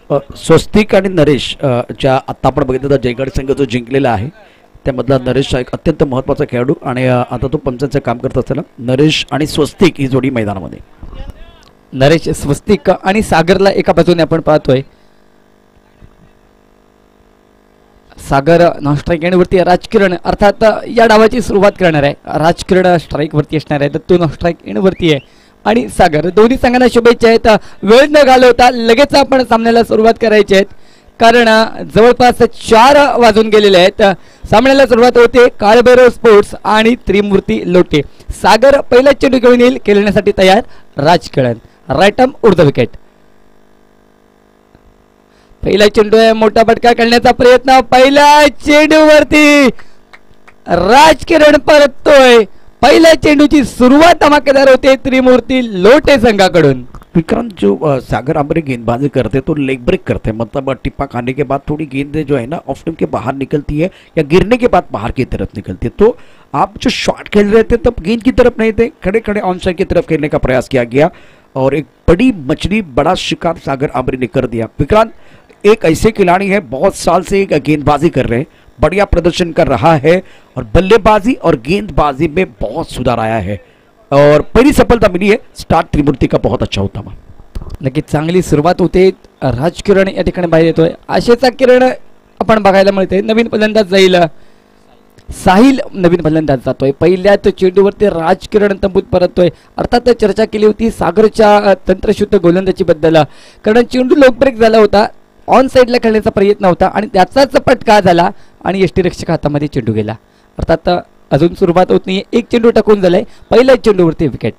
स्वस्तिक आणि नरेश ज्या आत्ता आपण बघितलं तर जयगड संघ जो जिंकलेला आहे त्यामधला नरेश हा एक अत्यंत महत्त्वाचा खेळाडू आणि आता तो पंचांचं काम करत असताना नरेश आणि स्वस्तिक ही जोडी मैदानामध्ये. नरेश स्वस्तिक आणि सागरला एका बाजूने आपण पाहतोय. सागर नॉन स्ट्राईक एंडवरती, राजकिरण अर्थात या डावाची सुरुवात करणार आहे. राजकिरण स्ट्राईकवरती असणार आहे तर तो नॉन स्ट्राईक एंडवरती आहे. आणि सागर, दोन्ही संघांना शुभेच्छा आहेत. वेळ न घालवता लगेच आपण सामन्याला सुरुवात करायची आहे कारण जवळपास 4 वाजून गेलेले आहेत. सामन्याला सुरुवात होते. काळभैरव स्पोर्ट्स आणि त्रिमूर्ती लोटे. सागर पहिला चेंडू घेऊन येईल, खेळण्यासाठी तयार राजकिरण. राईट आर्म उड द विकेट. पहिला चेंडू आहे, मोठा फटका करण्याचा प्रयत्न. पहिल्या चेंडूवरती राजकिरण परततोय. पहिल्या चेंडूची सुरुवात धमाकेदार होते त्रिमूर्ती लोटे संघाकडून. विक्रांत, जो सागर आंबरे गेंदबाजी करते तो लेग ब्रेक करते, मतलब टिप्पा खाने के बाद थोड़ी गेंद जो है ना ऑफ स्टंप के बाहर निकलती है या गिरने के बाद बाहर की तरफ निकलती है. तो आप जो शॉट खेल रहे थे तब गेंद की तरफ नहीं थे, खड़े खड़े ऑन साइड की तरफ खेलने का प्रयास किया गया और एक बड़ी मछली, बड़ा शिकार सागर आंबरे ने कर दिया. विक्रांत, एक ऐसे खिलाड़ी है बहुत साल से गेंदबाजी कर रहे हैं, बढ़िया प्रदर्शन कर रहा है और बल्लेबाजी और गेंदबाजी में बहुत सुधार आया है और पहिली सफलता मिली है. स्टार्ट त्रिमूर्ती का बहुत अच्छा होता. नक्कीच चांगली सुरुवात होते. राजकिरण या ठिकाणी बाहेर येतोय. आशेचा किरण आपण बघायला मिळते. नवीन फलंदाज जाईल. साहिल नवीन फलंदाज जातोय. पहिल्याच चेंडूवरती राजकिरण तंबूत परततोय. अर्थात चर्चा केली होती सागरच्या तंत्रशुद्ध गोलंदाजी बद्दल कारण चेंडू लोक ब्रेक झाला होता, ऑन साईडला खेळण्याचा प्रयत्न होता आणि त्याचाच फटका झाला आणि यष्टीरक्षक हातामध्ये चेंडू गेला. अर्थात अजून सुरुवात होत नाही. एक चेंडू टाकून झालाय. पहिल्या चेंडूवरती विकेट.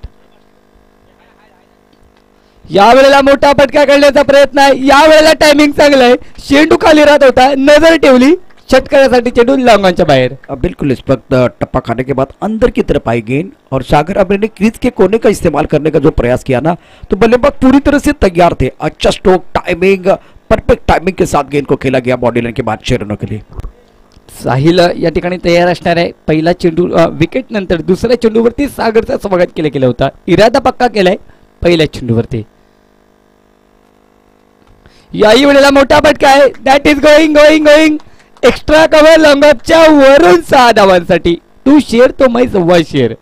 यावेळेला मोठा फटका करण्याचा प्रयत्न आहे. यावेळेला टायमिंग चांगलं आहे. चेंडू खाली राहत होता, नजर ठेवली, षटकारासाठी चेंडू लॉन्गॉनच्या बाहेर. बिल्कुल इस वक्त टप्पा खाने के बाद अंदर की तरफ आई गेंद और सागर आंबरे ने क्रीज के कोने का इस्तेमाल करने का जो प्रयास किया ना तो बल्लेबाज पूरी तरह से तैयार थे. अच्छा स्ट्रोक, टाइमिंग, परफेक्ट टाइमिंग के साथ गेंद को खेला गया बॉडी लाइन के बाद 6 रनों के लिए. साहिल या ठिकाणी तयार असणार आहे. पहिला चेंडू विकेट नंतर दुसऱ्या चेंडूवरती सागरचं स्वागत केलं गेलं होतं. इरादा पक्का केलाय पहिल्या चेंडूवरती. याही वेळेला मोठा फटका आहे. That is going going going extra cover लॉंगऑफच्या वरून 6 धावांसाठी. तू शेर तो मैं सव्वा शेर.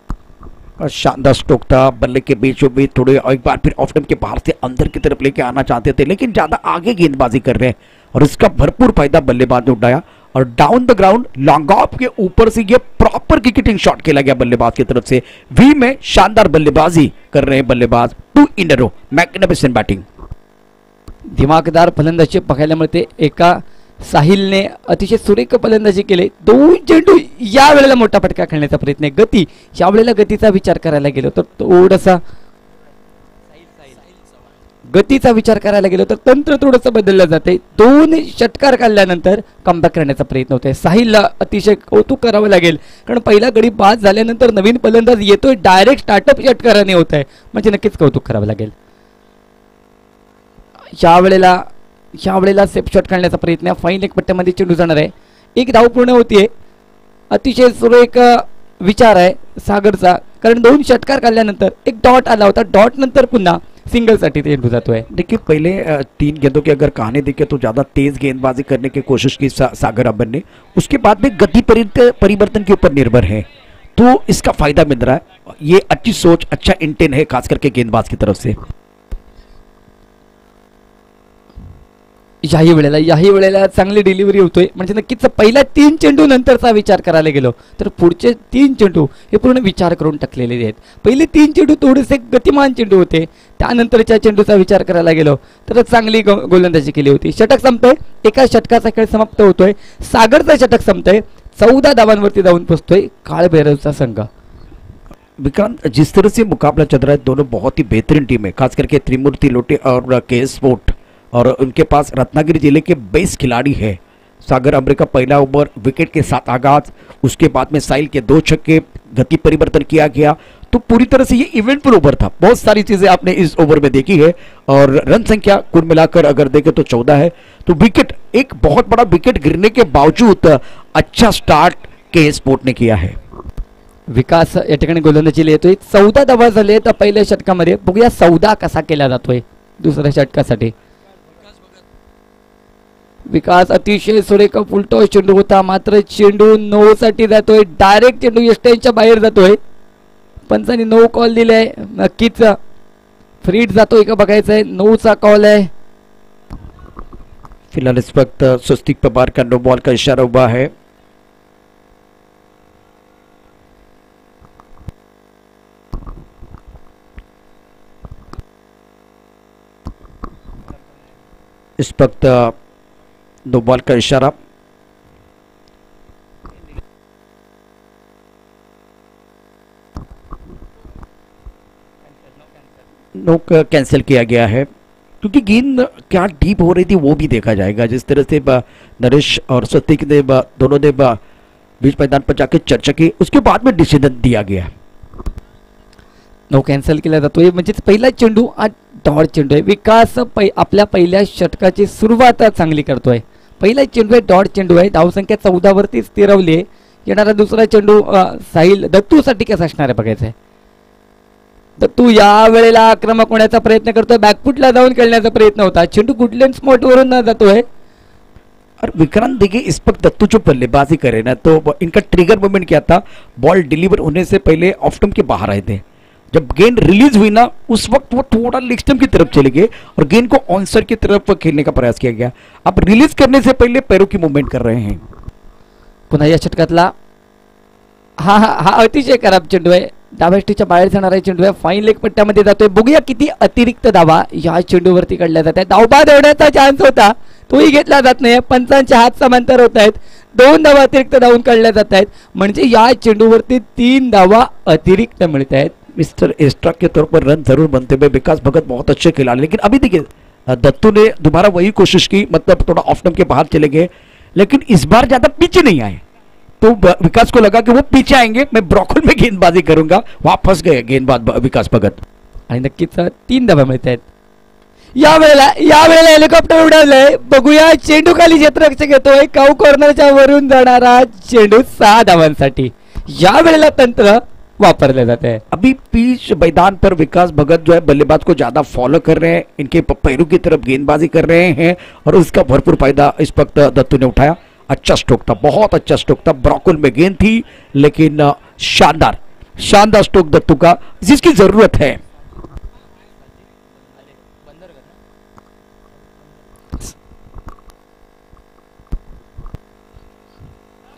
शानदार स्ट्रोक था. बल्ले के बीचों बीच थोड़े एक बार फिर ऑफ स्टंप के बाहर से अंदर की तरफ लेके आना चाहते थे लेकिन ज्यादा आगे गेंदबाजी कर रहे हैं और इसका भरपूर फायदा बल्लेबाज ने उठाया और down the ground long off के ऊपर से ये प्रॉपर विकेटिंग शॉट खेला गया बल्लेबाज की तरफ से. वी में शानदार बल्लेबाजी कर रहे हैं बल्लेबाज. 2 in a row, magnificent batting. दिमागदार फलंदाजी बघायला मिळते. एका साहिलने अतिशय सुरेख फलंदाजी केले. 2 चेंडू. या वेळेला मोठा फटका खेळण्याचा प्रयत्न. गती, यावेळेला गतीचा विचार करायला गेलो तर थोडासा गतीचा विचार करायला गेलो तर तंत्र थोडंसं बदललं जाते. 2 षटकार काढल्यानंतर कमबॅक करण्याचा प्रयत्न होतोय. साहिलला अतिशय कौतुक करावं लागेल कारण पहिला गडी बाद झाल्यानंतर नवीन फलंदाज येतोय, डायरेक्ट स्टार्टअप षटकाराने होत आहे म्हणजे नक्कीच कौतुक करावं लागेल. यावेळेला सेफ शॉट काढण्याचा प्रयत्न. फाईन एक पट्ट्यामध्ये चेंडू जाणार आहे. 1 धाव पूर्ण होतीये. अतिशय सुरेख विचार आहे सागरचा कारण 2 षटकार काढल्यानंतर एक डॉट आला होता. डॉट नंतर पुन्हा सिंगल साठी चेंडू जातोय. देखिए पहले 3 गेंदों की अगर कहानी देखें तो ज़्यादा तेज गेंदबाजी करने की कोशिश की सागर आंबरे ने. उसके बाद में गति परिवर्तन के ऊपर निर्भर है तो इसका फायदा मिल रहा है. ये अच्छी सोच, अच्छा इंटेन है खास करके गेंदबाज की तरफ से. याही वेळेला चांगली डिलिव्हरी होतोय म्हणजे नक्कीच पहिल्या 3 चेंडू नंतरचा विचार करायला गेलो तर पुढचे 3 चेंडू हे पूर्ण विचार करून टाकलेले आहेत. पहिले 3 चेंडू थोडेसे गतिमान चेंडू होते. त्यानंतरच्या चेंडूचा विचार करायला गेलो तर चांगली गोलंदाजी केली होती. षटक संपतोय. एका षटकाचा खेळ समाप्त होतोय. सागरचा षटक संपतोय. 14 धावांवरती जाऊन पोहोचतोय काळभैरवचा संघ. विक्रांत, जिस तरह से मुकाबला चल रहा है दोनों बहुत ही बेहतरीन टीम है खास करके त्रिमूर्ती लोटे और के स्पोर्ट और उनके पास रत्नागिरी जिले के 22 खिलाड़ी है. सागर आंबरे का पहला ओवर विकेट के साथ आगाज, उसके बाद में साहिल के 2 छक्के, गति परिवर्तन किया गया तो पूरी तरह से ये इवेंटफुल ओवर था. बहुत सारी चीजें आपने इस ओवर में देखी है और रन संख्या कुल मिलाकर अगर देखें तो 14 है. तो विकेट, एक बहुत बड़ा विकेट गिरने के बावजूद अच्छा स्टार्ट के स्पोर्ट ने किया है. विकास या ठिकाणी गोलंदाजीला येतोय. 14 धावा झाले तर पहिल्या षटकामध्ये. बघूया 14 कसा केला जातोय दुसऱ्या षटकासाठी. विकास अतिशय सुरेख फुलटॉस चेंडू होता, मात्र चेंडू 9 साठी जातोय. डायरेक्ट चेंडू यष्ट्यांच्या बाहेर जातोय. पंचांनी 9 कॉल दिलाय. नक्कीच फ्रीड जातोय का बघायचंय. 9चा कॉल आहे. फिलहाल इस वक्त स्वस्तिक पवार का नो बॉल का इशारा हुआ है. इस वक्त नो बॉल का इशारा. नो कैंसिल किया गया है क्योंकि गेंद क्या डीप हो रही थी वो भी देखा जाएगा. जिस तरह से नरेश और स्वस्तिक ने दोनों ने बीच मैदान पर जाकर चर्चा की, उसके बाद में डिसिजन दिया गया. नो कॅन्सल केला जातोय. म्हणजे पहिला चेंडू हा डॉट चेंडू आहे. विकास आपल्या पहिल्या षटकाची सुरुवात चांगली करतोय. पहिला चेंडू आहे डॉट चेंडू आहे. धावसंख्या 14 वरती स्थिरवली. येणारा दुसरा चेंडू साहिल दत्तूसाठी कसा असणार आहे बघायचं आहे. दत्तू या वेळेला आक्रमक होण्याचा प्रयत्न करतोय. बॅकफुटला जाऊन खेळण्याचा प्रयत्न होता. चेंडू गुडलँड स्पॉट वरून न जातोय. और विक्रांत देखिए इस वक्त दत्तू जो बल्लेबाजी करे ना, तो इनका ट्रिगर मोमेंट क्या था, बॉल डिलीवर होने से पहले ऑफ स्टंप के बाहर आए थे. जब गेंद रिलीज हुई ना उस वक्त वो थोड़ा लेग स्टंप की तरफ चले गए और गेंद को ऑनसर की तरफ खेलने का प्रयास किया गया. अब रिलीज करने से पहले पैरों की मूवमेंट कर रहे हैं. पुन्हा या षटकातला हा हा हा अतिशय खराब चेंडू आहे. डाव्या स्टीच्या बाहेर जाणारा चेंडू आहे. फाईन लेग पट्ट्यामध्ये जातोय. बघूया किती अतिरिक्त धावा या चेंडूवरती काढल्या जात आहेत. धावबाद होण्याचा चान्स होता, तोही घेतला जात नाही. पंचांच्या हात समांतर होत आहेत. 2 धावा अतिरिक्त धावून काढल्या जात आहेत. म्हणजे या चेंडूवरती 3 धावा अतिरिक्त मिळत आहेत. मिस्टर एक्स्ट्रा के तौर पर रन जरूर बनते हुए विकास भगत बहुत अच्छे खिलाड़ी, लेकिन अभी देखिए दत्तू ने दोबारा वही कोशिश की, मतलब थोड़ा ऑफ स्टंप के बाहर चले गए, लेकिन इस बार ज्यादा पीछे नहीं आए. तो विकास को लगा कि वो पीछे आएंगे, मैं ब्रॉकल में गेंदबाजी करूंगा. वहां फंस गए गेंदबाज विकास भगत. आणि नक्कीच 3 धावा मिळत आहेत. या वेळेला हेलिकॉप्टर उडालंय. बघूया चेंडू खाली क्षेत्ररक्षक येतोय. काऊ कॉर्नरच्या वरून जाणारा चेंडू 6 धावांसाठी. या वेळेला तंत्र वापरले जाते हैं. अभी पिच मैदान पर विकास भगत जो है बल्लेबाज को ज्यादा फॉलो कर रहे हैं, इनके पैरों की तरफ गेंदबाजी कर रहे हैं और उसका भरपूर फायदा इस वक्त दत्तू ने उठाया. अच्छा स्ट्रोक था, बहुत अच्छा स्ट्रोक था. ब्रॉकल में गेंद थी, लेकिन शानदार शानदार स्ट्रोक दत्तू का, जिसकी जरूरत है.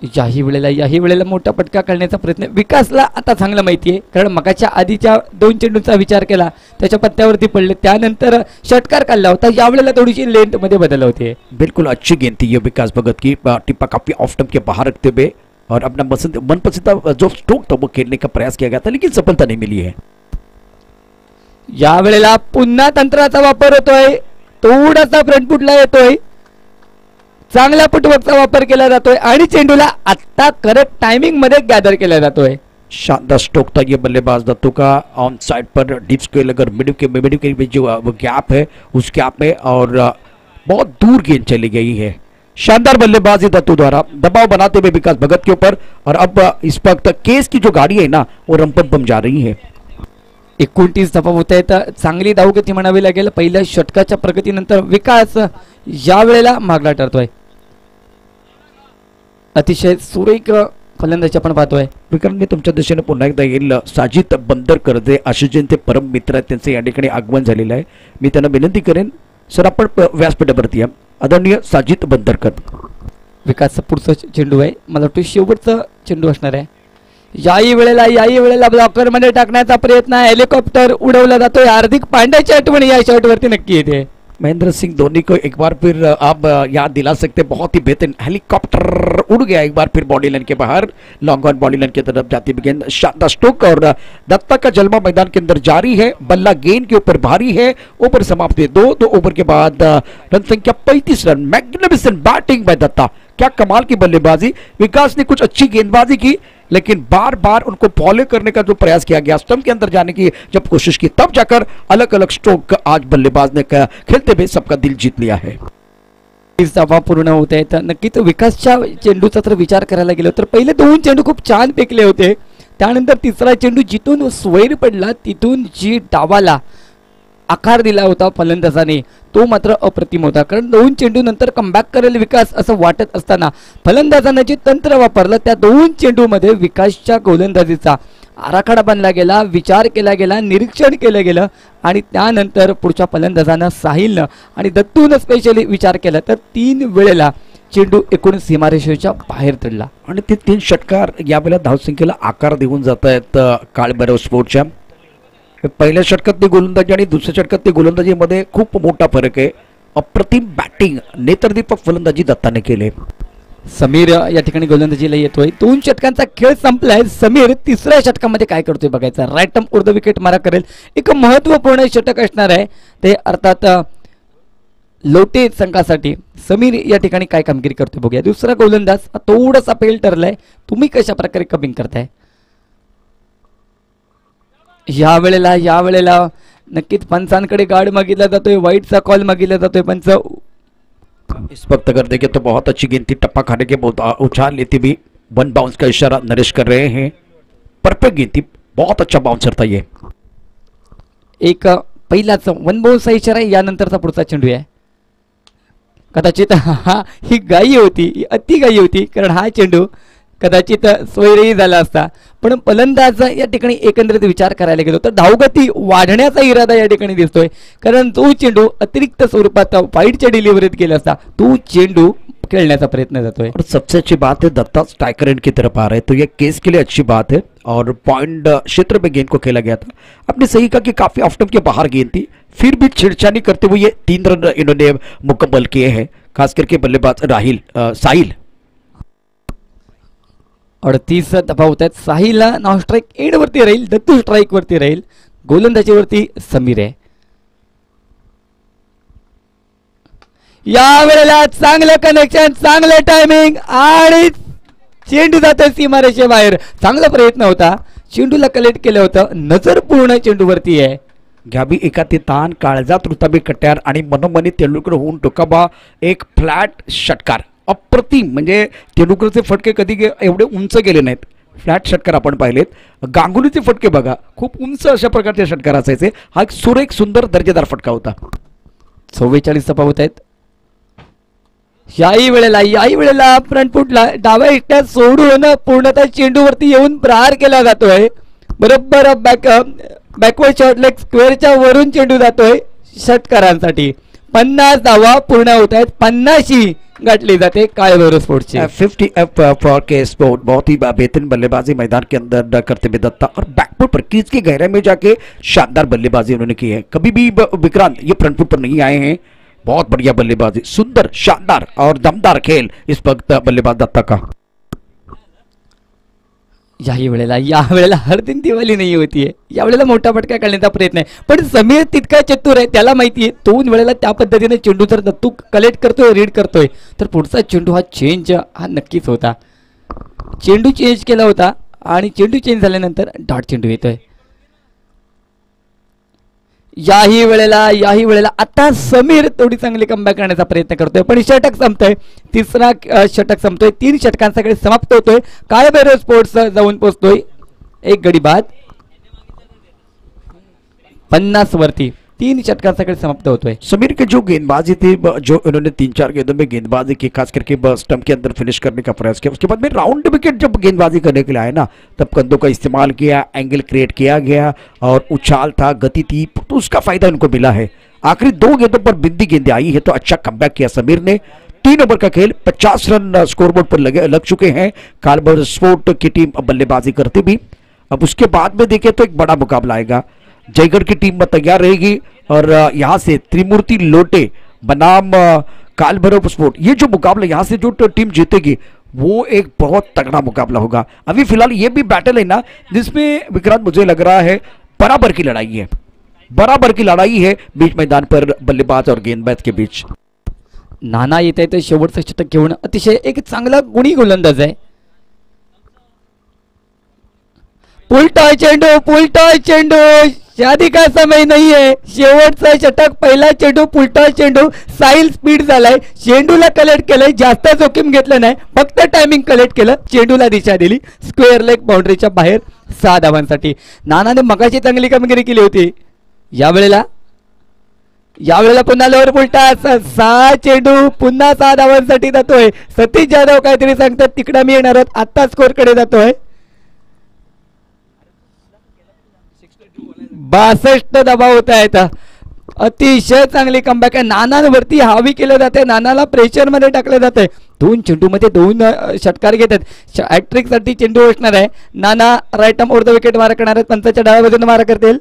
याही वेळेला मोठा पटका करण्याचा प्रयत्न विकासला आता चांगलं माहिती आहे, कारण मगाच्या आधीच्या 2 चेंडूंचा विचार केला त्याच्या पत्त्यावरती पडले, त्यानंतर षटकार काढला होता. यावेळेला थोडीशी लेंथ मध्ये बदल होते. बिल्कुल अच्छी गेंद थी ये विकास भगत की. टिप्पा काफी ऑफ स्टंप के बाहर रखते हुए और अपना मनपसंद जो स्ट्रोक था वो खेलने का प्रयास किया गया था, लेकिन सफलता नहीं मिली है. यावेळेला पुन्हा तंत्राचा वापर होतोय. थोडासा फ्रंट फुटला येतोय. चांगल्या फुटवर्कचा वापर केला जातोय आणि चेंडूला आता करेक्ट टायमिंग मध्ये गॅदर केला जातोय. शानदार स्ट्रोक था ये बल्लेबाज दत्तू का. On side per deep square अगर मिडिल के बीच जो वो गैप है उस गैप में और बहुत दूर गेंद चली गई है. शानदार बल्लेबाजी दत्तू द्वारा, दबाव बनाते हुए विकास भगत के ऊपर. और अब इस वक्त केस की जो गाड़ी है ना वो रंपम बम जा रही है. 29 धावा होत आहेत. चांगली धावगती म्हणावी लागेल. पहिल्या षटकाच्या प्रगतीनंतर विकास या वेळेला मागला ठरतोय. अतिशय सुरेख फलंदाजी आपण पाहतोय. विक्रम, मी तुमच्या दिशेने पुन्हा एकदा येईल. साजिद बंदरकर जे आशिषजींचे परम मित्र आहेत त्यांचे या ठिकाणी आगमन झालेलं आहे. मी त्यांना विनंती करेन, सर आपण व्यासपीठावरती या. आदरणीय साजिद बंदरकर. विकासचा पुढचा चेंडू आहे, मला वाटतं शेवटचा चेंडू असणार आहे. याही वेळेला ब्लॉकर मध्ये टाकण्याचा प्रयत्न. हेलिकॉप्टर उडवला जातोय. हार्दिक पांड्याची आठवण या शॉटवरती नक्की येते. महेंद्र सिंह धोनी को एक बार फिर आप याद दिला सकते, बहुत ही बेहतरीन हेलीकॉप्टर उड़ गया एक बार फिर बॉडी लाइन के बाहर, लॉन्ग ऑन बॉडी लाइन की तरफ जाती हुई गेंद. शानदार स्ट्रोक और दत्ता का जलवा मैदान के अंदर जारी है. बल्ला गेंद के ऊपर भारी है. ओवर समाप्ति 2 ओवर के बाद रन संख्या 35 run. Magnificent batting by Datta. क्या कमाल की बल्लेबाजी. विकास ने कुछ अच्छी गेंदबाजी की, लेकिन बार बार उनको फॉलो करने का जो प्रयास किया गया, स्टंप के अंदर जाने की जब कोशिश की, तब जाकर अलग अलग स्ट्रोक आज बल्लेबाज ने खेलते हुए सबका दिल जीत लिया है. धावा पूर्ण होत आहेत. नक्कीच विकासच्या चेंडूचा जर विचार करायला गेलो तर पहिले 2 चेंडू खूप छान फेकले होते. त्यानंतर तिसरा चेंडू जिथून स्वैर पडला तिथून जी डावाला आकार दिला होता फलंदाजाने तो मात्र अप्रतिम होता. कारण 2 चेंडू नंतर कमबॅक करेल विकास असं वाटत असताना फलंदाजाने जे तंत्र वापरलं त्या 2 चेंडूमध्ये विकासच्या गोलंदाजीचा आराखडा बांधला गेला, विचार केला गेला, निरीक्षण केलं गेलं आणि त्यानंतर पुढच्या फलंदाजानं साहिलनं आणि दत्तूनं स्पेशली विचार केला तर 3 वेळेला चेंडू एकूण सीमारेषेच्या बाहेर पडला. आणि ते 3 षटकार यावेळेला धावसंख्येला आकार देऊन जात आहेत काळभैरव स्पोर्ट्सच्या. पहिल्या षटकातली गोलंदाजी आणि दुसऱ्या षटकातली गोलंदाजीमध्ये खूप मोठा फरक आहे. अप्रतिम बॅटिंग नेत्रदीपक फलंदाजी दत्ताने केले. समीर या ठिकाणी गोलंदाजीला येतोय. 2 षटकांचा खेळ संपलाय. समीर तिसऱ्या षटकामध्ये काय करतोय बघायचं. राईट आर्म उर्ध विकेट मारा करेल. एक महत्वपूर्ण षटक असणार आहे ते अर्थात लोटे संघासाठी. समीर या ठिकाणी काय कामगिरी करतोय बघूया. दुसरा गोलंदाज थोडासा फेल ठरलाय. तुम्ही कशा प्रकारे कमिंग करताय या वेळेला नक्कीच पंचांकडे गार्ड मागितला जातोय, वाईटचा कॉल मागितला जातोय. पंच इस वक्त अगर देखें तो बहुत अच्छी गेंद थी, टप्पा खाने के बहुत उछाल लेती भी 1 बाउंस का इशारा नरेश कर रहे हैं. परफेक्ट गेंद थी, बहुत अच्छा बाउंसर था ये. एक पहिलाच 1 बाउन्सचा इशारा आहे. यानंतरचा पुढचा चेंडू आहे. कदाचित ही गाई होती, ही अति गाई होती कारण हा चेंडू कदाचित सोयरही झाला असता. पण फलंदाज या ठिकाणी एकंदरीत विचार करायला गेलो तर धावगती वाढण्याचा इरादा या ठिकाणी दिसतोय. कारण तो चेंडू अतिरिक्त स्वरूपात वाईटच्या डिलिव्हरीत गेला असता तो चेंडू खेलने प्रयत्न जाता है. और सबसे अच्छी बात है दत्ता स्ट्राइकर एंड की तरफ आ रहे हैं तो ये केस के लिए अच्छी बात है. और पॉइंट क्षेत्र में गेंद को खेला गया था. आपने सही कहा कि काफी ऑफ स्टंप के बाहर गेंद थी, फिर भी छेड़छाड़ी करते हुए ये 3 रन इन्होंने मुकम्मल किए हैं. खास करके बल्लेबाज साहिल 38 दबावत आहेत. साहिलला नॉन स्ट्राइक एंड वरती राहील, दत्तू स्ट्राइक वरती राहील, गोलंदाजीवरती समीर आहे. या वेळेला चांगलं कनेक्शन, चांगलं टायमिंग आणि चेंडू जातोय सीमारेषे बाहेर. चांगला प्रयत्न होता, चेंडूला कलेक्ट केलं होतं, नजर पूर्ण चेंडूवरती आहे. घ्याबी एकाती ताण काळजात रुताबी कट्यार आणि मनोमनी तेंडुलकर होऊन टोकाबा एक फ्लॅट षटकार. अप्रतिम म्हणजे तेंडुलकरचे फटके कधी एवढे उंच गेले नाहीत. फ्लॅट षटकार आपण पाहिलेत. गांगुलीचे फटके बघा खूप उंच अशा प्रकारचे षटकार असायचे. हा एक सुरेख सुंदर दर्जेदार फटका होता. 44 दबावत आहेत. याही वेळेला फ्रंट फुटला डाव्या एकट्यात सोडून पूर्णतः चेंडूवरती येऊन प्रहार केला जातोय. बरोबर बॅकवर्ड शॉट लेग स्क्वेअरच्या वरून चेंडू जातोय षटकारांसाठी. 50 धावा पूर्ण होत आहेत. 50 गाठली जाते काळभैरव स्पोर्ट्सची. 50 for K sport. बहुत ही बेहतरीन बल्लेबाजी मैदान के अंदर करते हुए दत्ता और बैकफुट पर क्रीज के गहरे में जाके शानदार बल्लेबाजी उन्होंने की है. कभी भी विक्रांत ये फ्रंट फुट पर नहीं आए हैं. बहुत बढ़िया बल्लेबाजी, सुंदर शानदार और दमदार खेल इस वक्त बल्लेबाज दत्ता का. याही वेळेला हरदिन दिवाळी नाही होतीये. यावेळेला मोठा फटका काढण्याचा प्रयत्न आहे पण समीर तितका चतुर आहे, त्याला माहिती आहे 2 वेळेला त्या पद्धतीने चेंडू जर दत्तू कलेक्ट करतोय, रीड करतोय तर पुढचा चेंडू हा चेंज हा नक्कीच होता. चेंडू चेंज केला होता आणि चेंडू चेंज झाल्यानंतर डॉट चेंडू येतोय. याही वेळेला आता समीर थोडी चांगली कमबॅक करण्याचा प्रयत्न करतोय पण षटक संपतोय. तिसरा षटक संपतोय. 3 षटकांसाठी समाप्त होतोय. काळभैरव स्पोर्ट्स जाऊन पोहोचतोय 1 गडी बाद 50 वरती. 3 षटकांसाठी समाप्त होतोय. समीर की जो गेंदबाजी थी, जो इन्होंने 3-4 गेंदों में गेंदबाजी की, खास करके स्टंप के अंदर फिनिश करने का प्रयास किया. उसके बाद में राउंड विकेट जब गेंदबाजी करने के लिए आए ना तब कंधों का इस्तेमाल किया, एंगल क्रिएट किया गया और उछाल था, गति थी तो उसका फायदा इनको मिला है. आखिरी 2 गेंदों पर बिंदी गेंदें आई है तो अच्छा कमबैक किया समीर ने. 3 ओवर का खेल, 50 रन स्कोरबोर्ड पर लग चुके हैं. काळभैरव स्पोर्ट की टीम बल्लेबाजी करती भी. अब उसके बाद में देखें तो एक बड़ा मुकाबला आएगा. जयगढ़ की टीम तैयार रहेगी और यहाँ से त्रिमूर्ति लोटे बनाम कालभैरव स्पोर्ट, ये जो मुकाबला यहाँ से जो टीम जीतेगी वो एक बहुत तगड़ा मुकाबला होगा. अभी फिलहाल ये भी बैटल है ना जिसमें विक्रांत मुझे लग रहा है बराबर की लड़ाई है बीच मैदान पर बल्लेबाज और गेंदबाज के बीच. नाना येत आहे तर शेवटचं षटक घेऊन अतिशय एक चांगला गुणी गोलंदाज आहे. पुलटॉय चेंडू शादी का समय नहीं है. शेवटचा षटक, पहिला चेंडू, पुलटॉय चेंडू. साहिल स्पीड झालाय, चेंडूला कलेक्ट केलंय, जास्त जोखीम घेतलं नाही, फक्त टायमिंग कलेक्ट केलं, चेंडूला दिशा दिली, स्क्वेअर लेग बाउंड्रीच्या बाहेर 6 धावांसाठी. नानाने मगाशी चांगली कामगिरी केली होती. यावेळेला यावेळेला पुन्हा लोअर पुलटा 6 चेंडू पुन्हा 6 धावांसाठी जातोय. सतीश जाधव काहीतरी सांगतात तिकडे मी येणार आहोत. आता स्कोर कडे जातोय. 62 धावा होत आहेत. अतिशय चांगली कमबॅक आहे. नानांवरती हावी केलं जाते. नानाला प्रेशर मध्ये टाकलं जाते. 2 चेंडू मध्ये 2 षटकार घेतात. हॅट्रिक साठी चेंडू असणार आहे. Nana right arm over the wicket मारा करणार आहेत. पंचाच्या डाव्या बाजूने मारा करतील.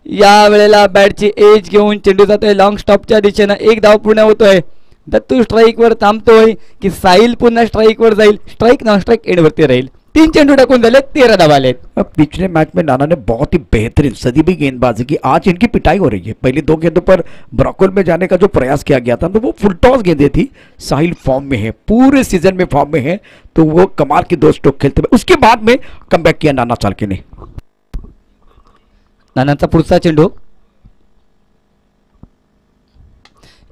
या वेळेला बॅटची एज घेऊन चेंडू जातोय लॉंग स्टॉपच्या दिशेनं. 1 धाव पूर्ण होतोय. दत्तू स्ट्राईक वर थांबतोय की साहिल पुन्हा स्ट्राईक वर जाईल. स्ट्राईक नॉन स्ट्राईक एंड वरती राहील. 3 चेंडू टाकून झाले. 13 धावा आलेत. पिछले मैच में नाना ने बहुत ही बेहतरीन सदीबी गेंदबाजी की. आज इनकी पिटाई हो रही है. पहली 2 गेंदों पर ब्रॉकल में जाने का जो प्रयास किया गया था तो वो फुल टॉस गेंदें थी. साहिल फॉर्म में है, पूरे सीजन में फॉर्म में है, तो वो कमाल की 2 स्ट्रोक खेलते हुए उसके बाद में कमबैक किया नाना चालके ने. नानांचा पुढचा चेंडू.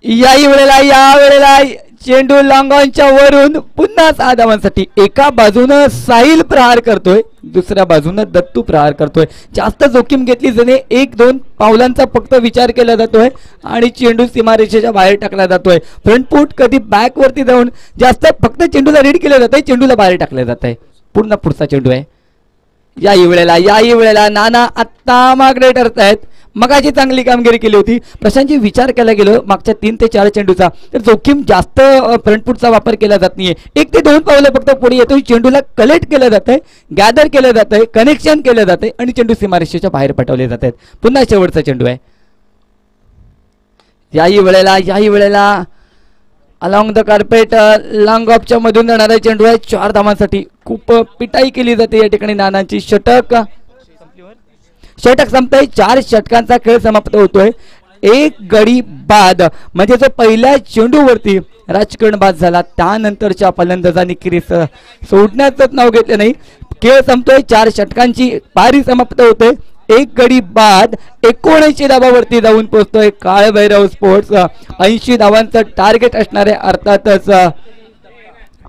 याही वेळेला चेंडू लॉंग ऑनच्या वरून पुन्हा 6 धावांसाठी. एका बाजूनं साहिल प्रहार करतोय, दुसऱ्या बाजूनं दत्तू प्रहार करतोय. जास्त जोखीम घेतली जाणे. 1-2 पावलांचा फक्त विचार केला जातोय आणि चेंडू सीमारेषेच्या बाहेर टाकला जातोय. फ्रंट फूट कधी बॅक वरती जाऊन जास्त फक्त चेंडूला रीड केलं जातंय. चेंडूला बाहेर टाकलं जात आहे. पूर्ण पुढचा चेंडू आहे. याही वेळेला नाना आत्ता मागडे ठरतायत. मगाची चांगली कामगिरी केली होती. प्रशांतजी विचार केला गेलो मागच्या 3 ते 4 चेंडूचा तर जोखीम जास्त फ्रंटफूटचा वापर केला जात नाहीये. 1 ते 2 पावलं फक्त पुढे येतोय. चेंडूला कलेक्ट केलं जात आहे, गॅदर केलं जात आहे, कनेक्शन केलं जात आहे आणि चेंडू सीमारेषेच्या बाहेर पाठवले जात आहेत. पुन्हा शेवटचा चेंडू आहे. याही वेळेला अलॉंग द कार्पेट लॉंग ऑफच्या मधून जाणारा चेंडू आहे. 4 धावांसाठी. खूप पिटाई केली जाते या ठिकाणी नानांची. षटक संपतोय. 4 षटकांचा खेळ समाप्त होतोय. 1 गडी बाद म्हणजे जो पहिल्या चेंडूवरती राजकारण बाद झाला त्यानंतरच्या फलंदाजांनी क्रीज सोडण्याचं नाव घेतलं नाही. खेळ संपतोय. 4 षटकांची पारी समाप्त होतोय. 1 गडी बाद 79 धावावरती जाऊन पोहोचतोय. काळभैरव स्पोर्ट्स 80 धावांचं टार्गेट असणारे अर्थातच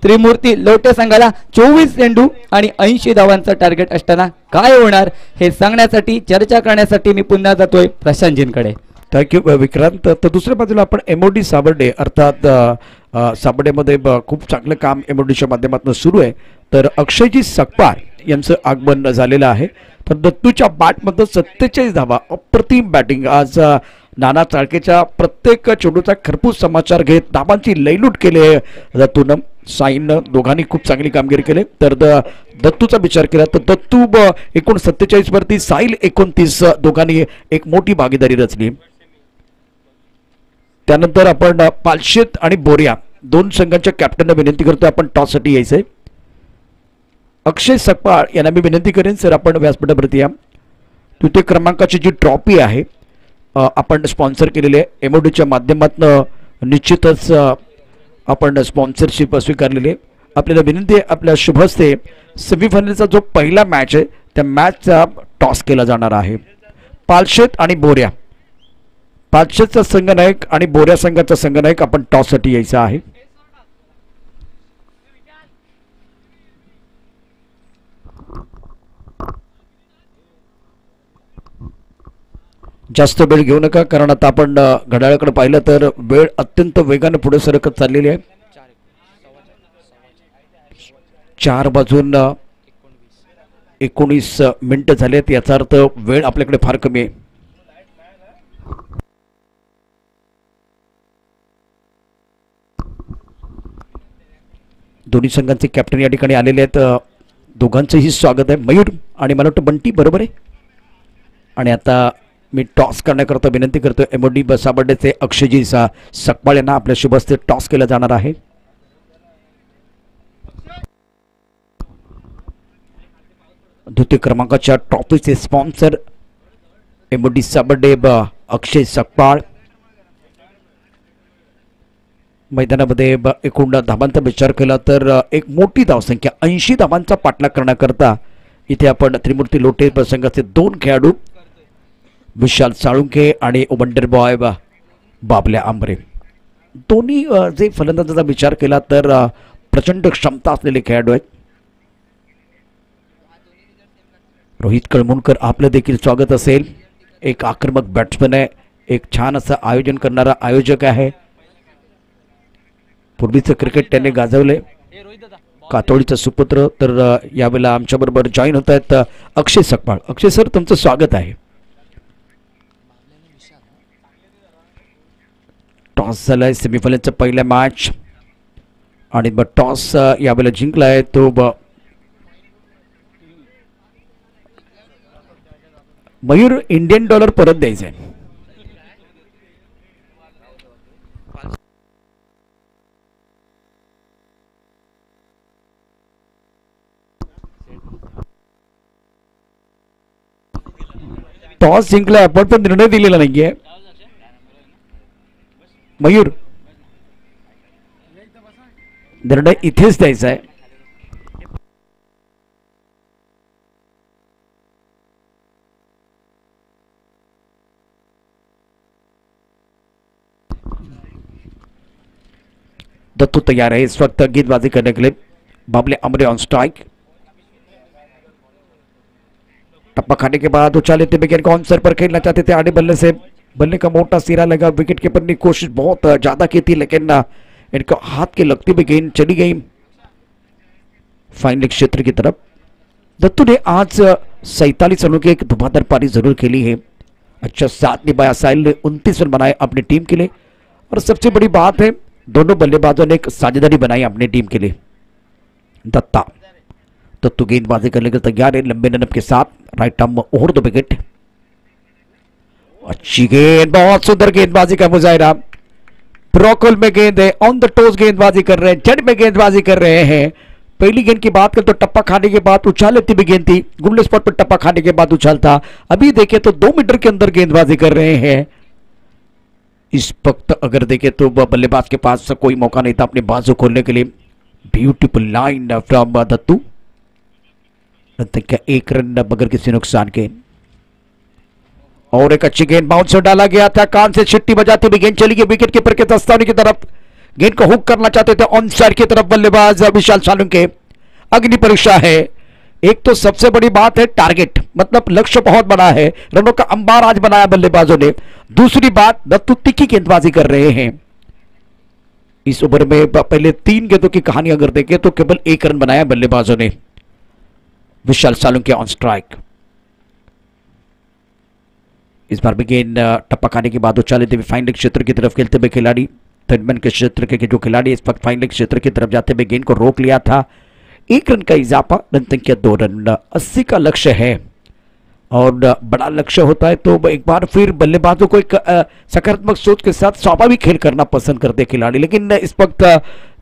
त्रिमूर्ती लोटे संघाला 24 चेंडू आणि 80 धावांचं टार्गेट असताना काय होणार हे सांगण्यासाठी चर्चा करण्यासाठी मी पुन्हा जातोय प्रशांतजींकडे. थँक्यू विक्रांत. तर दुसऱ्या बाजूला आपण एमओडी साबर्डे अर्थात साबर्डेमध्ये खूप चांगलं काम एमओडीच्या माध्यमातून सुरू आहे. तर अक्षयजी सकपाळ यांचं आगमन झालेलं आहे. तर दत्तूच्या बॅटमध्ये 47 धावा. अप्रतिम बॅटिंग आज नाना चाळकेच्या. प्रत्येक चेंडूचा खरपूस समाचार घेत धावांची लयलूट केली आहे दत्तूनं. साईनं दोघांनी खूप चांगली कामगिरी केली. तर दत्तूचा विचार केला तर दत्तू एकूण 47 वरती, साहिल 29, दोघांनी एक मोठी भागीदारी रचली. त्यानंतर आपण पालशेत आणि बोरिया 2 संघांच्या कॅप्टनना विनंती करतोय आपण टॉससाठी यायचंय. अक्षय सकपाळ यांना मी विनंती करेन सर आपण व्यासपीठावरती या. तृतीय क्रमांकाची जी ट्रॉफी आहे आपण स्पॉन्सर केलेली आहे एमओडीच्या माध्यमातून. निश्चितच आपण स्पॉन्सरशिप स्वीकारलेली आहे. आपल्याला विनंती आहे आपल्या शुभ हस्ते सेमीफायनलचा जो पहिला मॅच आहे त्या मॅचचा टॉस केला जाणार आहे. पालशेत आणि बोऱ्या. पालशेतचा संघनायक आणि बोऱ्या संघाचा संघनायक आपण टॉससाठी यायचा आहे. जास्त वेळ घेऊ नका कारण आता आपण घड्याळाकडे पाहिलं तर वेळ अत्यंत वेगाने पुढे सरकत चाललेली आहे. 4 वाजून 19 मिनिटं झालेत. याचा अर्थ वेळ आपल्याकडे फार कमी आहे. दोन्ही संघांचे कॅप्टन या ठिकाणी आलेले आहेत. दोघांचंही स्वागत आहे. मयूर आणि मला वाटतं बंटी बरोबर आहे. आणि आता मी टॉस करण्याकरता विनंती करतो एमओडी साबर्डेचे अक्षयजी सकपाळ यांना आपल्या शुभ हस्ते टॉस केला जाणार आहे. द्वितीय क्रमांकाच्या ट्रॉफीचे स्पॉन्सर एमओडी साबर्डे अक्षय सकपाळ. मैदानामध्ये एकूण धावांचा विचार केला तर एक मोठी धावसंख्या 80 धावांचा पाठलाग करण्याकरता इथे आपण त्रिमूर्ती लोटे संघाचे 2 खेळाडू विशाल साळुंके आणि वंडर बॉय बाबल्या आंबरे दोन्ही जे फलंदाजाचा विचार केला तर प्रचंड क्षमता असलेले खेळाडू आहेत. रोहित कळमुणकर आपलं देखील स्वागत असेल. एक आक्रमक बॅट्समन आहे. एक छान असं आयोजन करणारा आयोजक आहे. पूर्वीचं क्रिकेट त्याने गाजवले. कातोळीचा सुपुत्र. तर यावेळेला आमच्या बरोबर जॉईन होत आहेत अक्षय सकपाळ. अक्षय सर, तुमचं स्वागत आहे. टॉस झालाय सेमीफायनलचा पहिला मॅच आणि टॉस यावेळेला जिंकलाय तो मयूर. इंडियन डॉलर परत द्यायचे. टॉस जिंकलाय आपण पण निर्णय दिलेला नाहीये मयूर. निर्णय इथेच द्यायचा आहे. दत्तू तैयार है इस वक्त गेंदबाजी करने के लिए. बाबले अमरे ऑन स्ट्राइक. टप्पा खाने के बाद उछाले थे विकेट को ऑन सर पर खेलना चाहते थे. आड़े बल्ले से बल्ले का मोटा सिरा लगा. विकेट कीपर ने कोशिश बहुत ज्यादा की थी लेकिन इनका हाथ के लगती भी गेंद चली गई फाइनल क्षेत्र की तरफ. दत्तू ने आज 47 रनों की एक धुआंधार पारी जरूर खेली है. अच्छा साथ निभाया. साहिल ने 29 रन बनाए अपनी टीम के लिए और सबसे बड़ी बात है दोनों बल्लेबाजों ने एक साझेदारी बनाई अपनी टीम के लिए. दत्तू गेंदबाजी करने के तैयार है लंबे रनअप के साथ. Right arm over the wicket. अच्छी गेंद. बहुत सुंदर गेंदबाजी का मुजाहिरा. ब्रोकल में गेंद है. ऑन द टोस गेंदबाजी कर रहे हैं. जड़ में गेंदबाजी कर रहे हैं. पहली गेंद की बात करें तो टप्पा खाने के बाद उछाल लेती भी गेंद थी. गुंडे स्पॉट पर टप्पा खाने के बाद उछाल था. अभी देखें तो 2 मीटर के अंदर गेंदबाजी कर रहे हैं. इस वक्त अगर देखें तो बल्लेबाज के पास कोई मौका नहीं था अपने बाजू खोलने के लिए. Beautiful line from Dattu. एक रन बगैर किसी नुकसान के. और एक अच्छी गेंद बाउंस डाला गया था. कान से छिट्टी बजाती हुई गेंद चली गई विकेट कीपर के दस्ताने की तरफ. गेंद को हुक करना चाहते थे ऑन साइड की तरफ बल्लेबाज विशाल सालुंके. अग्नि परीक्षा है. एक तो सबसे बड़ी बात है टारगेट, मतलब लक्ष्य बहुत बड़ा है. रनों का अंबार आज बनाया बल्लेबाजों ने. दूसरी बात दत्तू तिखी गेंदबाजी कर रहे हैं. इस ओवर में पहले 3 गेंदों की कहानी अगर देखें तो केवल 1 रन बनाया बल्लेबाजों ने. विशाल सालुंके ऑन स्ट्राइक. इस बार भी गेंद टप्पा खाने के बाद उछाले थे फाइनल क्षेत्र की तरफ खेलते हुए खिलाड़ी. थर्डमैन के क्षेत्र के जो खिलाड़ी इस वक्त फाइनल क्षेत्र की तरफ जाते हुए गेंद को रोक लिया था. 1 रन का इजाफा. रन संख्या 2 रन. 80 का लक्ष्य है और बड़ा लक्ष्य होता है तो एक बार फिर बल्लेबाजों को एक सकारात्मक सोच के साथ स्वाभाविक खेल करना पसंद करते खिलाड़ी. लेकिन इस वक्त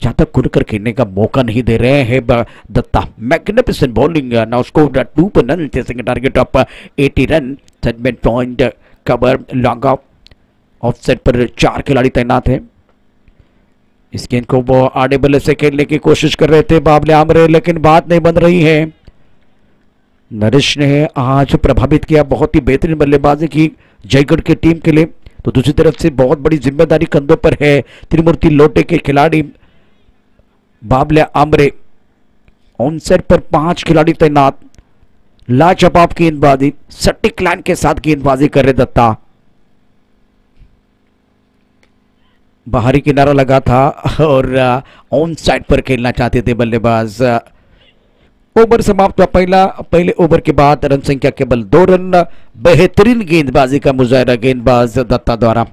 ज्यादा खुलकर खेलने का मौका नहीं दे रहे हैं Datta. Magnificent bowling. Now score 2 पर none. Chasing target of 80 run. सेटमेंट point cover long off set पर 4 खिलाड़ी तैनात हैं. इस गेंद को वो आड़े बल्ले से खेलने की कोशिश कर रहे थे बाबले आमरे लेकिन बात नहीं बन रही है. नरेश ने आज प्रभावित किया. बहुत ही बेहतरीन बल्लेबाजी की जयगढ़ की टीम के लिए. तो दूसरी तरफ से बहुत बड़ी जिम्मेदारी कंधों पर है त्रिमूर्ति लोटे के खिलाड़ी बाबले आमरे. ऑन सेट पर 5 खिलाड़ी तैनात. लाजवाब गेंदबाजी. सटीक लाइन के साथ गेंदबाजी कर रहे दत्ता. बाहरी किनारा लगा था और ऑन साइड पर खेलना चाहते थे बल्लेबाज. ओवर समाप्त हुआ पहले ओवर के बाद रन संख्या केवल 2 रन. बेहतरीन गेंदबाजी का मुजाहिरा गेंदबाज दत्ता द्वारा.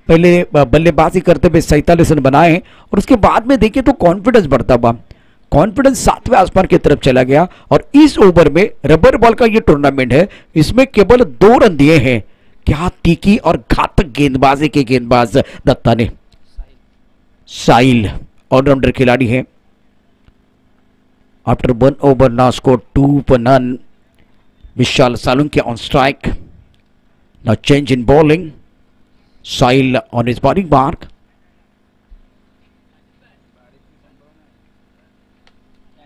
पहले बल्लेबाजी करते हुए 47 रन बनाए और उसके बाद में देखिए तो कॉन्फिडेंस बढ़ता हुआ. कॉन्फिडेंस 7वें आसमान की तरफ चला गया और इस ओवर में रबर बॉल का ये टूर्नामेंट है. इसमें केवल 2 रन दिए हैं. क्या तीखी और घातक गेंदबाजी के गेंदबाज दत्ता ने. साहिल ऑलराउंडर खिलाड़ी है. आफ्टर 1 ओवर नाउ स्कोर 2 पर none. Vishal Salunke on strike. Now change in bowling. Sahil on his bowling mark.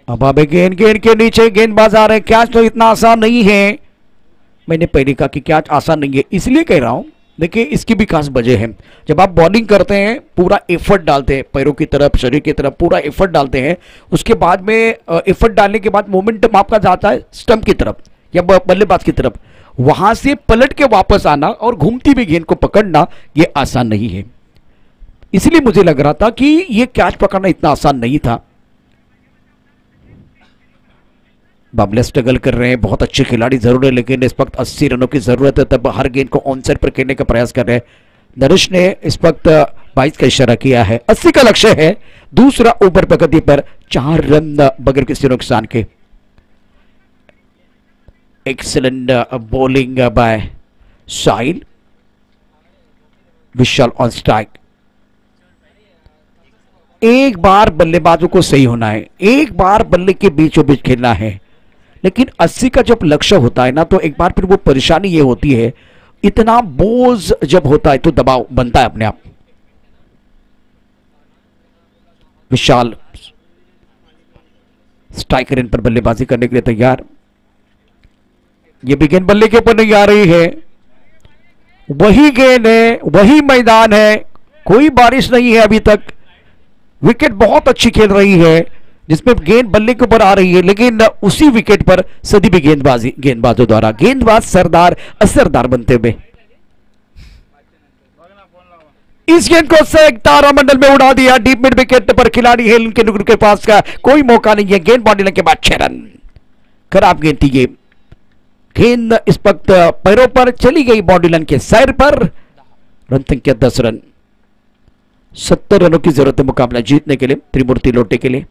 अब गेंद के नीचे गेंदबाज आ रहे हैं. कैच तो इतना आसान नहीं है. मैंने पहले कहा कि कैच आसान नहीं है इसलिए कह रहा हूं. देखिए इसकी भी खास वजह है. जब आप बॉलिंग करते हैं पूरा एफर्ट डालते हैं पैरों की तरफ शरीर की तरफ पूरा एफर्ट डालते हैं. उसके बाद में एफर्ट डालने के बाद मोमेंटम आपका जाता है स्टंप की तरफ या बल्लेबाज की तरफ, वहां से पलट के वापस आना और घूमती हुई गेंद को पकड़ना ये आसान नहीं है। इसलिए मुझे लग रहा था कि ये कैच पकड़ना इतना आसान नहीं था। बाबले स्ट्रगल कर रहे हैं, बहुत अच्छे खिलाड़ी जरूर है, लेकिन इस वक्त 80 रनों की जरूरत है, तब हर गेंद को ऑन साइड पर खेलने का प्रयास कर रहे हैं। नरेश ने इस वक्त 22 का इशारा किया है, 80 का लक्ष्य है। दूसरा ओवर प्रगति पर 4 रन बगैर किसी नुकसान के। Excellent bowling by Sahil, Vishal on strike. एक बार बल्लेबाजों को सही होना है, एक बार बल्ले के बीचों बीच खेलना है, लेकिन 80 का जब लक्ष्य होता है ना, तो एक बार फिर वो परेशानी ये होती है, इतना बोझ जब होता है तो दबाव बनता है अपने आप। विशाल स्ट्राइकर इन पर बल्लेबाजी करने के लिए तैयार। ये भी गेंद बल्ले के ऊपर नहीं आ रही है, वही गेंद है, वही मैदान है, कोई बारिश नहीं है अभी तक। विकेट बहुत अच्छी खेल रही है जिसमें गेंद बल्ले के ऊपर आ रही है, लेकिन उसी विकेट पर सदी भी गेंदबाजों द्वारा गेंदबाज सरदार असरदार बनते हुए इस गेंद को तारामंडल में उड़ा दिया। डीप मिड विकेट पर खिलाड़ी है, उनके नुकड़ के पास का कोई मौका नहीं है। गेंद बॉडी के बाद 6 रन। खराब गेंद थी ये, गेंद इस वक्त पैरों पर चली गई, बॉडी लाइन के सैर पर। रन संख्या 10 रन। 70 रनों की जरूरत है मुकाबला जीतने के लिए त्रिमूर्ति लोटे के लिए।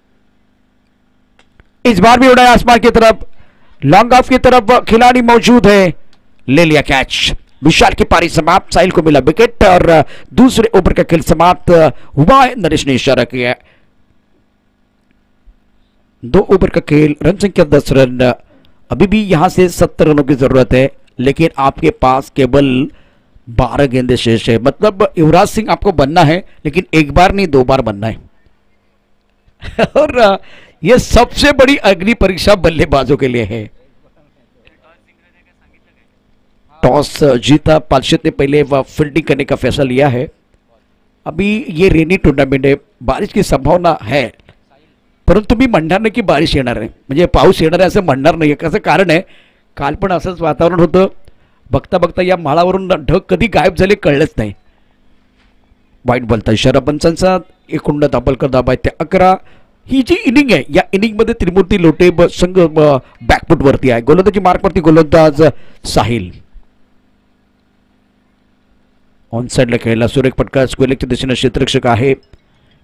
इस बार भी उड़ाया आसमान की तरफ, लॉन्ग ऑफ की तरफ खिलाड़ी मौजूद है, ले लिया कैच। विशाल की पारी समाप्त, साहिल को मिला विकेट और दूसरे ओवर का खेल समाप्त हुआ है। नरेश ने इशारा किया, 2 ओवर का खेल, रन संख्या 10 रन। अभी भी यहां से 70 रनों की जरूरत है, लेकिन आपके पास केवल 12 गेंदें शेष है। मतलब युवराज सिंह आपको बनना है, लेकिन एक बार नहीं 2 बार बनना है। और यह सबसे बड़ी अग्नि परीक्षा बल्लेबाजों के लिए है। टॉस जीता, पालशित ने पहले फील्डिंग करने का फैसला लिया है। अभी ये रेनी टूर्नामेंट है, बारिश की संभावना है, परंतु मी म्हणणार नाही की बारिश येणार आहे, म्हणजे पाऊस येणार आहे असं म्हणणार नाही. कसं कारण आहे, काल पण असंच वातावरण होतं. बघता बघता या माळावरून ढग कधी गायब झाले कळलंच नाही. वाईट बोलता इशारा पंचांचा. एकूण दाबलकर दाबा ते 11. ही जी इनिंग आहे, या इनिंगमध्ये त्रिमूर्ती लोटे संघ बॅकफुट वरती आहे. गोलंदाजी मार्कवरती गोलंदाज साहिल. ऑन साइडला खेळला सुरेख फटका, स्क्वेअरच्या दिशेने क्षेत्ररक्षक आहे.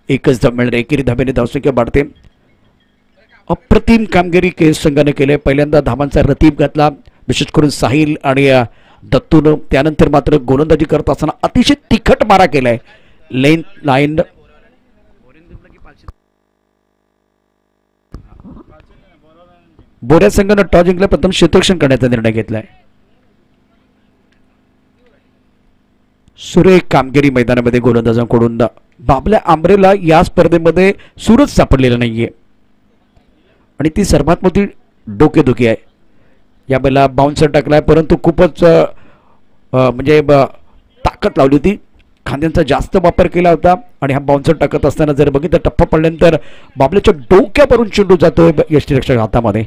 एकच धाव मिळणार, एकेरी धाब्याने धावसंख्या वाढते. अप्रतिम कामगिरी केस संघाने केले. पहिल्यांदा धावांचा रतीब घातला, विशेष करून साहिल आणि दत्तून. त्यानंतर मात्र गोलंदाजी करत असताना अतिशय तिखट मारा केलाय. लाईन बोऱ्या संघानं टॉस जिंकला, प्रथम क्षेत्ररक्षण करण्याचा निर्णय घेतलाय. सुरेख कामगिरी मैदानामध्ये गोलंदाजांकडून. बाबल्या आंब्रेला या स्पर्धेमध्ये सूरच सापडलेला नाहीये आणि ती सर्वात मोठी डोकेदुखी आहे. या वेळेला बाउन्सर टाकलाय, परंतु खूपच म्हणजे ताकद लावली होती, खांद्यांचा जास्त वापर केला होता आणि हा बाउन्सर टाकत असताना जर बघितलं टप्पा पडल्यानंतर बाबल्याच्या डोक्यावरून चेंडू जातोय यष्टीरक्षक हातामध्ये.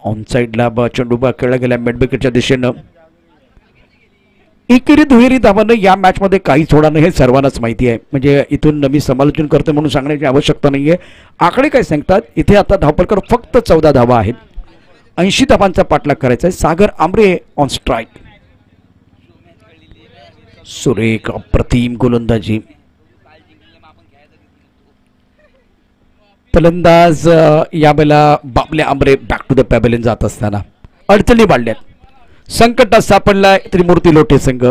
ऑन साइडला चेंडू खेळला गेला मिड विकेटच्या दिशेनं. एकेरी दुहेरी धावांना या मॅच मध्ये काहीच होणार नाही हे सर्वांनाच माहिती आहे. म्हणजे इथून मी समालोचन करतो म्हणून सांगण्याची आवश्यकता नाहीये. आकडे काय सांगतात, इथे आता धावपलकर फक्त 14 धावा आहेत. 80 धावांचा पाठलाग करायचा आहे. सागर आंब्रे ऑन स्ट्राइक. सुरेख अप्रतिम गोलंदाजी. फलंदाज यावेळेला बाबले Ambre back to the pavilion जात असताना अडचणी वाढल्यात. संकटात सापडलाय त्रिमूर्ती लोटे संघ.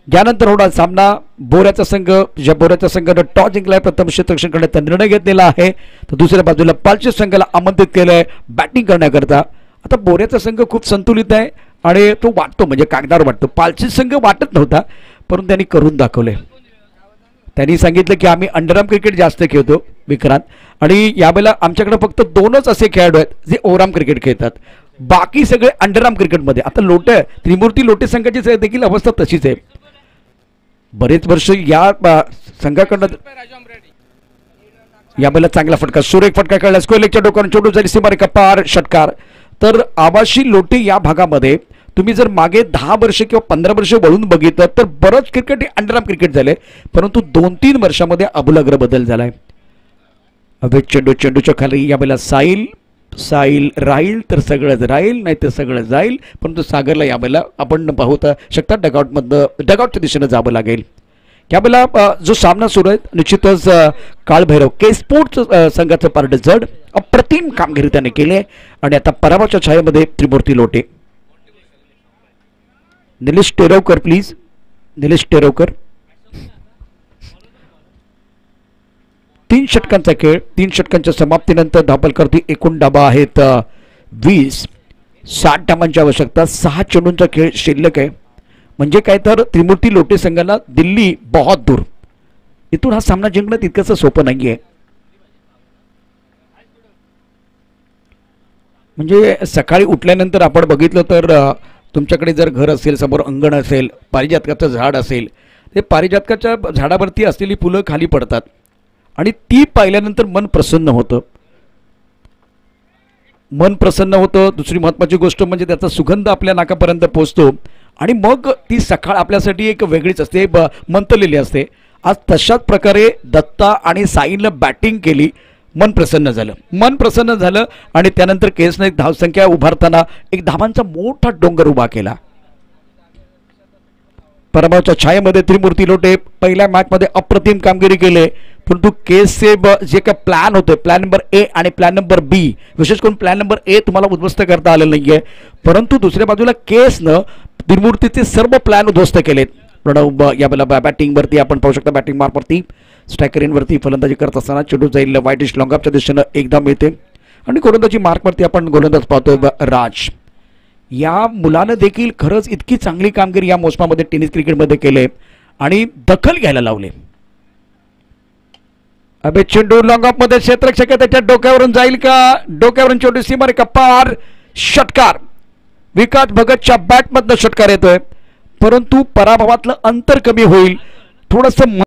यानंतर होणार सामना बोऱ्याचा संघ. ज्या बोऱ्याच्या संघानं टॉस जिंकलाय, प्रथम क्षेत्ररक्षण करण्याचा निर्णय घेतलेला आहे, तर दुसऱ्या बाजूला पालशी संघाला आमंत्रित केलंय बॅटिंग करण्याकरता. आता बोऱ्याचा संघ खूप संतुलित आहे आणि तो वाटतो, म्हणजे कागदावर वाटतो. पालशी संघ वाटत नव्हता, परंतु त्यांनी करून दाखवले. त्यांनी सांगितलं की आम्ही अंडरआर्म क्रिकेट जास्त खेळतो विक्रांत, आणि यावेळेला आमच्याकडे फक्त 2च असे खेळाडू आहेत जे ओव्हरआर्म क्रिकेट खेळतात, बाकी सगळे अंडरआर्म क्रिकेटमध्ये. आता लोटे त्रिमूर्ती लोटे संघाची देखील अवस्था तशीच आहे. बरेच वर्ष या संघाकडनं यावेळेला चांगला फटका, सुरेख फटका खेळला, स्क्वेअर डोक्यावर चेंडू जाईल सीमारेषा पार, षटकार. तर आबाशी लोटे या भागामध्ये तुम्ही जर मागे 10 वर्ष किंवा 15 वर्ष वळून बघितलं तर बरंच क्रिकेट हे अंडरआर्म क्रिकेट झाले, परंतु 2-3 वर्षामध्ये आमूलाग्र बदल झालाय. अभेद चेंडू, चेंडूच्या खाली यावेळेला साईल राहील तर सगळंच राहील, नाही तर सगळं जाईल. परंतु सागरला यावेळेला आपण पाहू शकता डगआउटच्या दिशेनं जावं लागेल. यावेळेला जो सामना सुरू आहे निश्चितच काळभैरव के स्पोर्ट्स संघाचं पारड जड, अप्रतिम कामगिरी त्याने केली आहे. आणि आता पराभवाच्या छायेमध्ये त्रिमूर्ती लोटे. निलेश टेरवकर प्लीज, निलेश टेरवकर. 3 षटकांचा खेळ, 3 षटकांच्या समाप्तीनंतर धावफलकावरती एकूण डाबा आहेत 20. 60 डावांची आवश्यकता, 6 चेंडूंचा खेळ शिल्लक आहे. म्हणजे काय तर त्रिमूर्ती लोटे संघाला दिल्ली बहुत दूर, इथून हा सामना जिंकणं तितकंसं सोपं नाहीये. म्हणजे सकाळी उठल्यानंतर आपण बघितलं तर तुमच्याकडे जर घर असेल, समोर अंगण असेल, पारिजातकाचं झाड असेल, ते पारिजातकाच्या झाडावरती असलेली फुलं खाली पडतात आणि ती पाहिल्यानंतर मन प्रसन्न होतं. मन प्रसन्न होतं. दुसरी महत्त्वाची गोष्ट म्हणजे त्याचा सुगंध आपल्या नाकापर्यंत पोहोचतो आणि मग ती सकाळ आपल्यासाठी एक वेगळीच असते, मंतलेली असते. आज तशाच प्रकारे दत्ता आणि साईनं बॅटिंग केली, मन प्रसन्न झालं आणि त्यानंतर केसने एक धावसंख्या उभारताना एक धावांचा मोठा डोंगर उभा केला. पराभवाच्या छायेमध्ये त्रिमूर्ती लोटे पहिल्या मॅचमध्ये अप्रतिम कामगिरी केली, परंतु केसचे जे काही प्लॅन होते, प्लॅन नंबर ए आणि प्लॅन नंबर बी, विशेष करून प्लॅन नंबर ए तुम्हाला उद्ध्वस्त करता आलेलं नाहीये, परंतु दुसऱ्या बाजूला केसनं त्रिमूर्तीचे सर्व प्लॅन उद्ध्वस्त केलेत. प्रणव यावेळेला बॅटिंगवरती आपण पाहू शकता, बॅटिंग मार्कवरती स्ट्रायकरींवरती फलंदाजी करत असताना चेंडू जाईल वाईटिश लॉंगअपच्या दिशेनं एकदा मिळते आणि गोलंदाजी मार्कवरती आपण गोलंदाज पाहतोय राज. या मुलानं देखील खरंच इतकी चांगली कामगिरी या मोसमामध्ये टेनिस क्रिकेटमध्ये केले आणि दखल घ्यायला लावले. अबे चेंडू लॉंगअपमध्ये क्षेत्ररक्षक त्याच्या डोक्यावरून जाईल का, डोक्यावरून चेंडू सीमारेषा पार, षटकार. विकास भगतच्या बॅटमधनं षटकार येतोय, परंतु पराभवातलं अंतर कमी होईल थोडंसं.